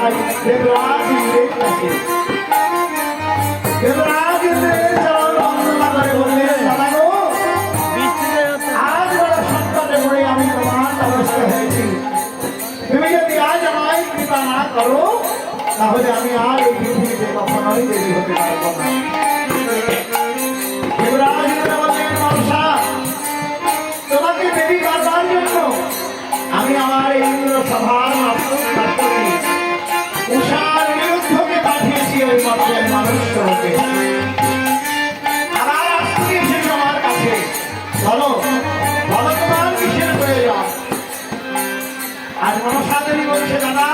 ভাই দেবরাজ ইন্দ্রের কাছে। দেবরাজ ইন্দ্রের চরণ বন্দনা করে বললেন, দাদা গো, আজ বড় সংকটে পড়ে আমি তোমার দ্বারস্থ হয়েছি। তুমি যদি আজ আমায় কৃপা না করো তাহলে আমি আর এই পৃথিবীতে কখনোই দেবী হতে পারবো না। দেবরাজ ইন্দ্র বললেন, মনসা, তোমাকে দেবী করবার জন্য আমি আমার ইন্দ্র সভার উষার বিরুদ্ধকে পাঠিয়েছি ওই মতের মানুষকে। আবার আসতে এসেছে আমার কাছে, বলো বলো তোমার কিসের প্রয়োজন? আর মনসা দেবী বলছে, দাদা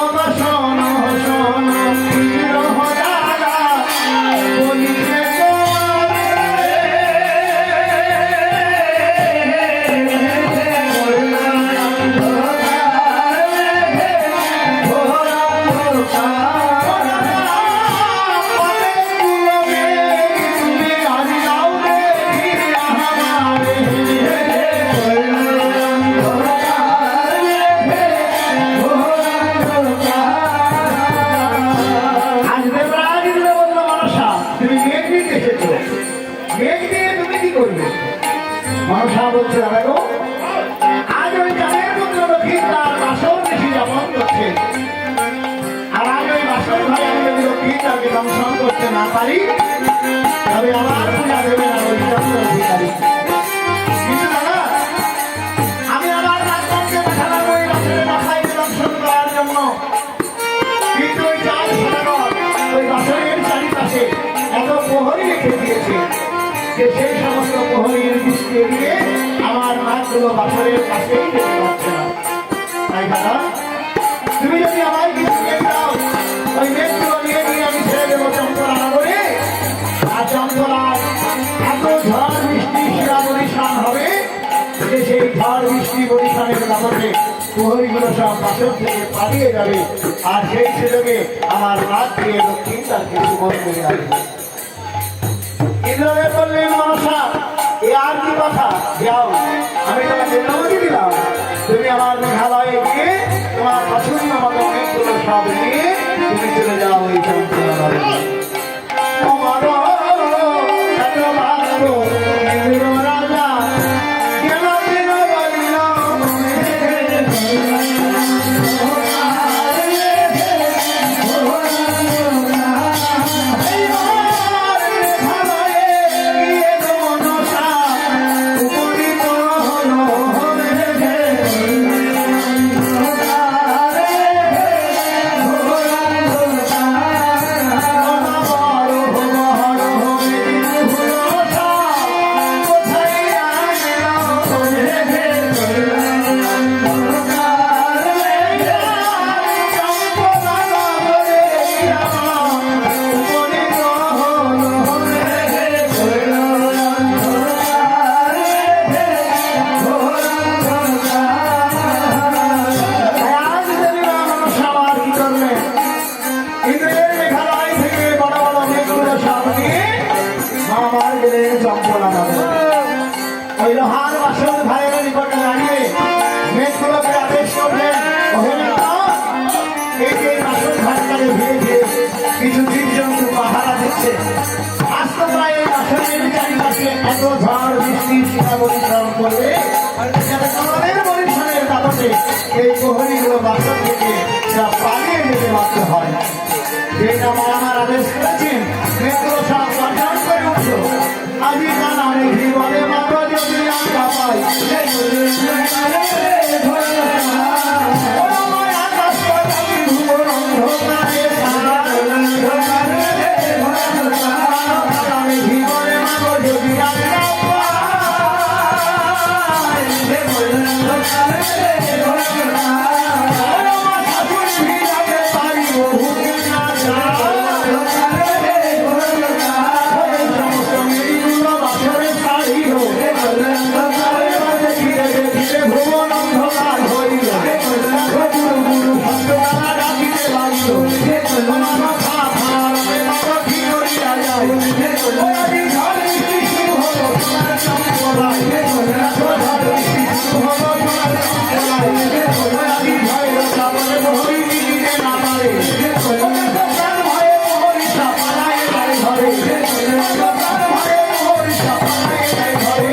অবসন হসন রাজা বলিছে মনসা বলছে, দাদা গো, আজ ওই চাঁদের পুত্র লক্ষ্মীর তার বাসর বেশি যেমন করছে, আর আজ ওই বাসর ঘরে আমি যদি লক্ষ্মীর তাকে দংশন করতে না পারি তবে আমার পূজা দেবে না ওই চন্দ্র অধিকারী। কিন্তু দাদা, আমি আমার রাজকে পাঠালাম ওই বাসরের মাথায় দংশন করার জন্য, কিন্তু ওই চাঁদ সদাগর ওই বাসরের চারিপাশে এত প্রহরী রেখে দিয়েছে যে সেই সমস্ত প্রহরীর দৃষ্টি এড়িয়ে আমার নাচগুলো বাসরের কাছেই যেতে পারছে না। তাই দাদা, তুমি যদি আমায় কিছু নিয়ে যাও, ওই মেঘগুলো নিয়ে নিয়ে আমি ছেড়ে দেবো চম্পলা নগরে। আর চম্পলার এত ঝড় বৃষ্টি শিরা বরিশান হবে যে সেই ঝড় বৃষ্টি বরিশানের কারণে প্রহরীগুলো সব বাসর থেকে পালিয়ে যাবে, আর সেই সুযোগে আমার নাচ দিয়ে দক্ষিণ তার কিছু মন করে আসবে। ইন্দ্রদেব বললেন, মনসা, এ আর কি কথা? যাও, আমি তোমাকে অনুমতি দিলাম, তুমি আমার মেঘালয়ে গিয়ে তোমার পছন্দ মতো মেঘগুলো সব নিয়ে তুমি চলে যাও ওই চম্পলা নগরে। আমার এত ভাগ্য ইন্দ্র রাজা কেন কেন বলিল কিছু জীবজন্তু পাহারা দিচ্ছে। আস্ত প্রায় এই বাসনের চারিপাশে এত ঝড় বৃষ্টি শিরা পরিশ্রম করবে যাতে আমাদের পরিশ্রমের কারণে এই প্রহরীগুলো বাসন থেকে সব পালিয়ে যেতে বাধ্য হয়। যেটা আমার আদেশ করেছেন মেঘগুলো সব বর্জন করে উঠল। আজি জানা মেঘি বলে মাত্র যদি আমরা পাই ঘরে প্রাণ ভয়ে মরিষা পালায় যায় ঘরে প্রাণ ভয়ে মরিষা পালায় যায় ঘরে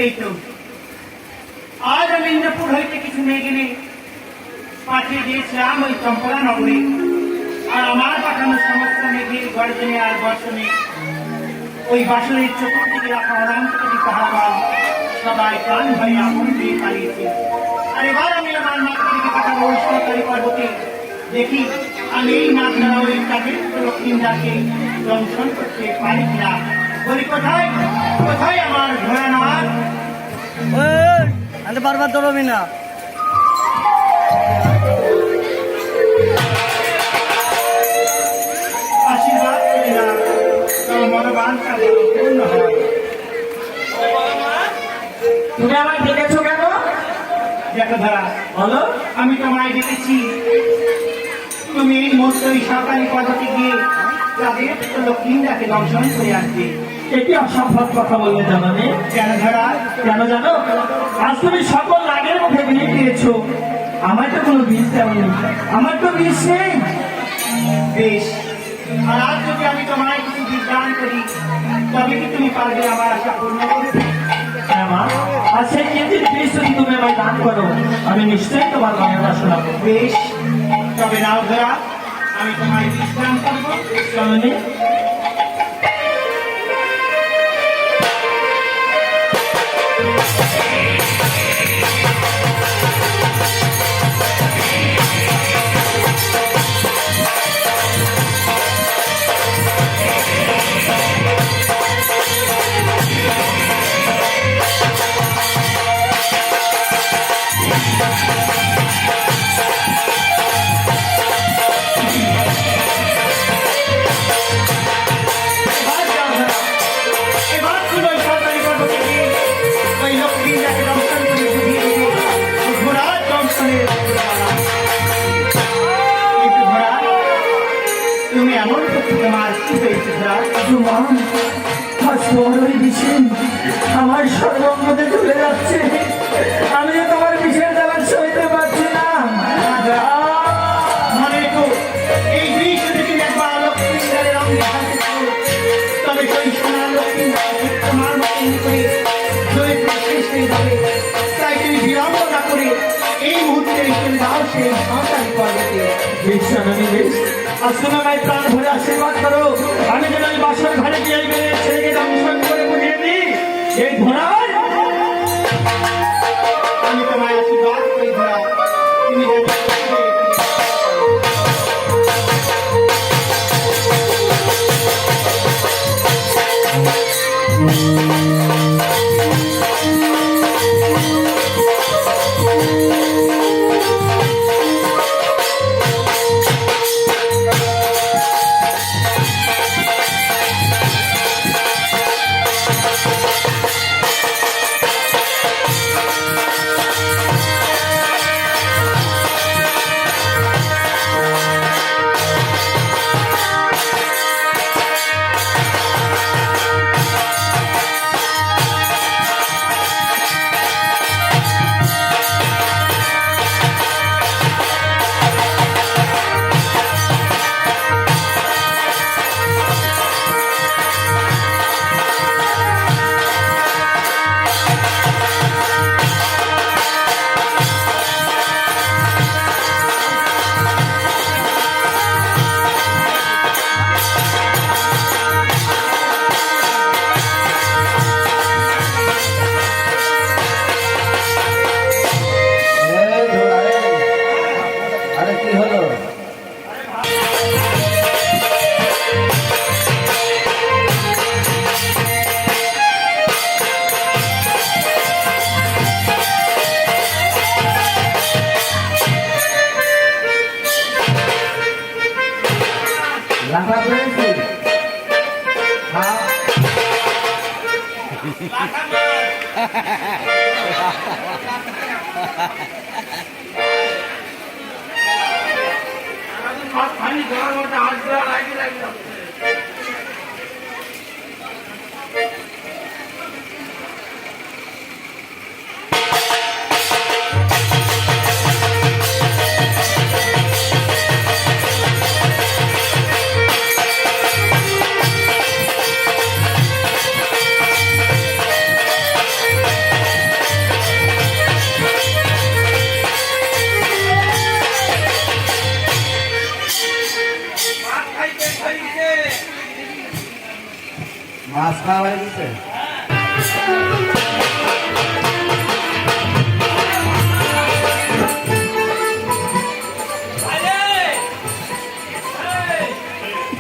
এই তো আজ আমি ইন্দ্রপুর হইতে কিছু মেয়ে গেলে পাঠিয়ে দিয়েছিলাম ওই চম্পলা নগরে। আর আমার পাঠানো সমস্ত মেঘের গর্জনে আর বর্ষণে ওই বাসনের চতুর্দিকে রাখা অনান্তকটি পাহাড় সবাই প্রাণ ভয়ে আপন দিয়ে পালিয়েছে। আর এবার আমি আমার মাথা থেকে পাঠাবো ওই সরকারি পর্বতে, দেখি আমি এই নাচ দ্বারা ওই কাজের লক্ষ্মীদাকে দংশন করতে পারি কিনা। বলি কোথায় কোথায় আমার ঘোড়া নাচ? আমি বারবার দৌড়বি না। আশীর্বাদ করি না তোর মনোবাঞ্ছা পূর্ণ হয়। তুমি আমায় ডেকেছো কেন? দেখো ধরা, বলো। আমি তোমায় ডেকেছি, তুমি এই মুহূর্তে ওই সরকারি পদ্ধতি গিয়ে তাদের লক্ষ্মীদাকে দংশন করে আসবে। এটি অসম্ভব কথা বললে জানাবে। কেন ধরা? কেন জানো? আজ তুমি সকল রাগের মুখে বিয়ে দিয়েছো, আমার তো কোনো বিষ দেওনি, আমার তো বিষ নেই। বেশ, আর আজ যদি আমি তোমায় কিছু বিজ্ঞান করি তবে কি তুমি পারবে আমার আশা পূর্ণ করতে? হ্যাঁ মা, আর সেই কেজির বিষ যদি তুমি আমায় দান করো, আমি নিশ্চয়ই তোমার মনের বাসনা করবো। বেশ, তবে নাও ধরা, আমি তোমায় বিজ্ঞান করবো। চলনি। এবার তুমি ওই সরকারি পদ্ধতি গিয়ে ওই লক্ষ্মীদাকে দংশন করে বুঝিয়ে দিবে ঘোড়ার দংশনের কিন্তু ঘোড়া, তুমি এমন করছো, তোমার কি হয়েছে ঘোড়া? মা, আজ বড়ই বিষে আমার সর্বঙ্গতে চলে যাচ্ছে, আমি যে তোমার বিষের জ্বালা সইতে পারছি না। মনে তো এই দৃশ্য যদি একবার লক্ষ্মীদারের অঙ্গে হাতে ছিল, তবে সেই সোনার লক্ষ্মীদার তোমার মতন করে চরিত্র শেষ হয়ে যাবে। তাই তুমি বিলম্ব না করে এই মুহূর্তে চলে যাও সেই সরকারি পর্বতে। বেশ জানানি, বেশ। আজ তুমি আমায় প্রাণ ভরে আশীর্বাদ করো, আমি যেন ওই বাসর ঘরে গিয়ে এই মেয়ের ছেলেকে দংশন করে বুঝিয়ে দিই এই ঘোড়ায়। আমি তোমায় আশীর্বাদ করি ঘোড়া, তুমি যেন মাছ খাওয়া হয়ে গেছে।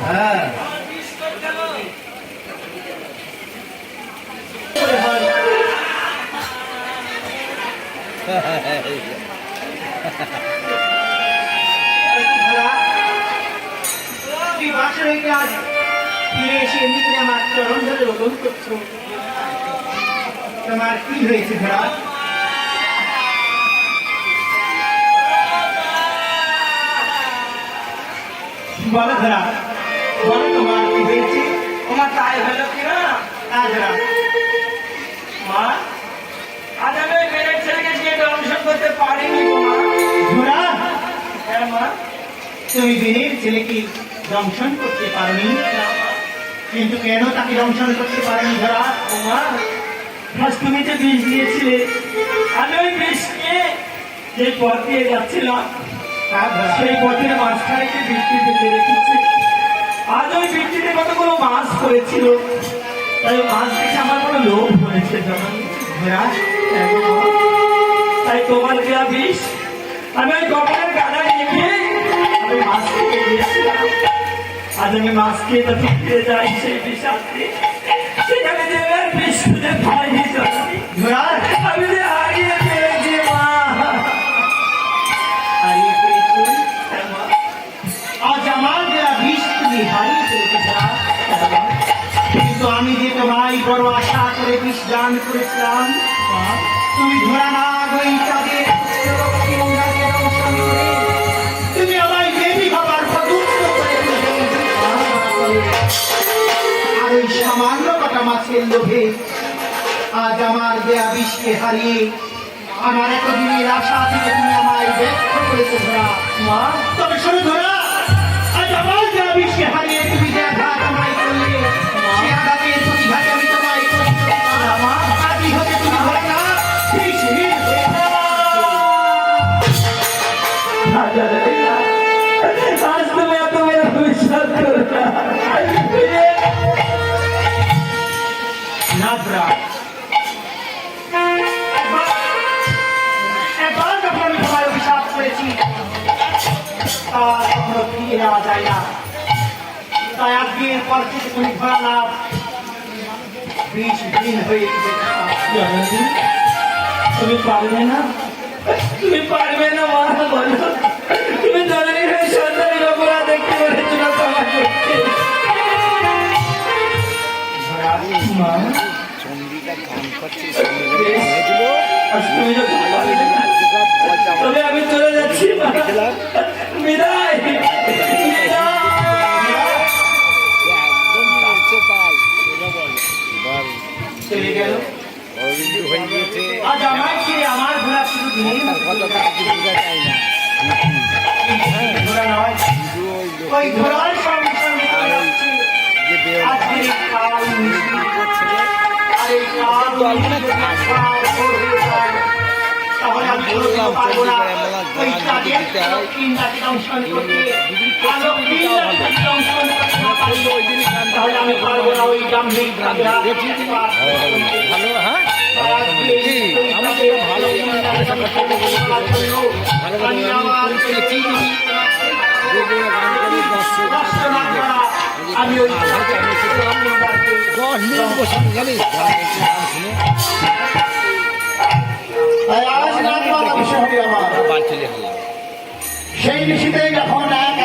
হ্যাঁ ফিরে এসে এমনি করে আমার চরণ ধরে রোদন করছো, তোমার কি হয়েছে ঘোড়া? বলো ঘোড়া, বলো তোমার কি হয়েছে? তোমার তাই হলো কিনা? ঘোড়া মা, আজ আমি ওই মেয়ের ছেলেকে গিয়ে দংশন করতে পারিনি গো মা। ঘোড়া, হ্যাঁ মা। তুমি বিনের ছেলেকে দংশন করতে পারোনি, কিন্তু কেন তাকে দংশন করতে পারোনি ঘোড়া? ও মা, আজ তুমি যে বিষ দিয়েছিলে, আমি ওই বিষ নিয়ে যে পথ দিয়ে যাচ্ছিলাম সেই পথের মাঝখানে বৃষ্টি বেঁধে রেখেছে। আজ ওই বৃষ্টিতে কতগুলো মাছ পড়েছিল, তাই মাছ দেখে আমার কোনো লোভ হয়েছে জানানি। ঘোড়া, তাই তোমার দেওয়া বিষ আমি ওই গগনের গাদায় রেখে আমি মাছ খেতে দিয়েছিলাম। আজ আমি মাছ খেয়ে তো ফিরে যাই সেই বিষাক্তি, সেখানে যে এবার বিষ খুঁজে পাইনি জানানি। ঘোড়া, আমি যে হারিয়ে ফেলেছি মা। হারিয়ে ফেলেছো? হ্যাঁ মা। আজ আমার দেওয়া বিষ তুমি হারিয়ে ফেলেছো ঘোড়া। কিন্তু আমি যে তোমায় বড় আশা করে বিষ দান করেছিলাম, তুমি ঘোড়া না ওই তাদের তুমি আমায় দেবী হবার প্রদুষ্ট করে দিলে। আর ওই সামান্য কটা মাছের লোভে আজ আমার দেয়া বিষকে হারিয়ে আমার এতদিনের আশা থেকে তুমি আমায় ব্যর্থ করেছো ঘোড়া। মা, তবে শোনো ঘোড়া, আজ আমার দেয়া বিষকে হারিয়ে তুমি যে আঘাত আমায় করলে, সে আঘাতের প্রতিঘাত আমি তোমায় করতে পারবো না। আজই হতে তুমি ঘোড়া না, বিষহীন হয়ে যাও। আজ তুমি এত মেরা বিশ্বাস করো না। না ঘোড়া, একবার যখন আমি তোমায় অভিশাপ করেছি তার কখনো ফিরে যাওয়া যায় না। তাই আজকের পর থেকে তুমি ঘোড়া না, 20 দিন হয়ে গেছে। জানানি, তুমি পারবে না, তুমি পারবে না মা, বলো তুমি জানানি হয়ে সন্তানের অপরাধ দেখতে পেরেছো না তোমার চোখে। মা, চন্ডিকা গান করছে আজ তুমি যখন পারবে না, তবে আমি চলে যাচ্ছি মা। বিদায়, বিদায়। একদম কাছে তাই বল চলে গেল। অরবিন্দু হয়ে গিয়েছে আজ আমায় ছেড়ে আমার ঘোড়া শুধু দিনের তার মতো কথা কিছু বোঝা যায় না ঘোড়া নয়, শুধু ওই লোক ওই ঘোড়ার সঙ্গে সঙ্গে চলে যাচ্ছে যে বের আজকের এই কাল মিষ্টি। করছিল আর এই কাল মিষ্টি যদি খাওয়ার ভোর হয়ে যায়, তাহলে আমি কোনোদিনও পারবো না ওই কাজের লক্ষ্মীটাকে দংশন করতে। আর লক্ষ্মীটাকে দংশন করতে না পারলে তাহলে আমি পারবো না ওই গাম্ভীর কাজে হাত দিতে। ভালো হ্যাঁ কি আমাকে ভালো আমি ওই 10 মিনিট বসে জানিস শুনে তাই আজ রাত বারো বিষয় আমার বাড়ি চলে গেলাম সেই নিশিতে যখন এক